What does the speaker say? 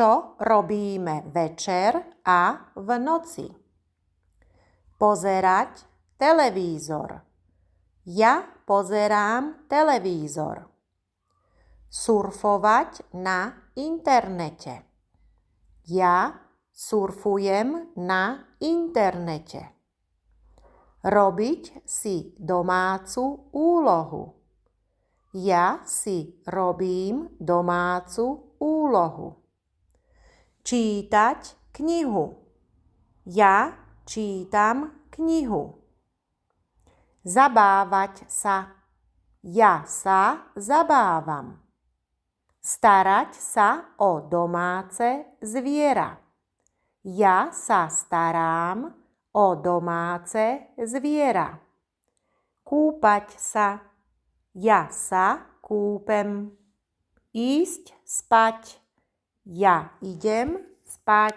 Čo robíme večer a v noci? Pozerať televízor. Ja pozerám televízor. Surfovať na internete. Ja surfujem na internete. Robiť si domácu úlohu. Ja si robím domácu úlohu. Čítať knihu. Ja čítam knihu. Zabávať sa. Ja sa zabávam. Starať sa o domáce zviera. Ja sa starám o domáce zviera. Kúpať sa. Ja sa kúpem. Ísť spať. Ja idem spať.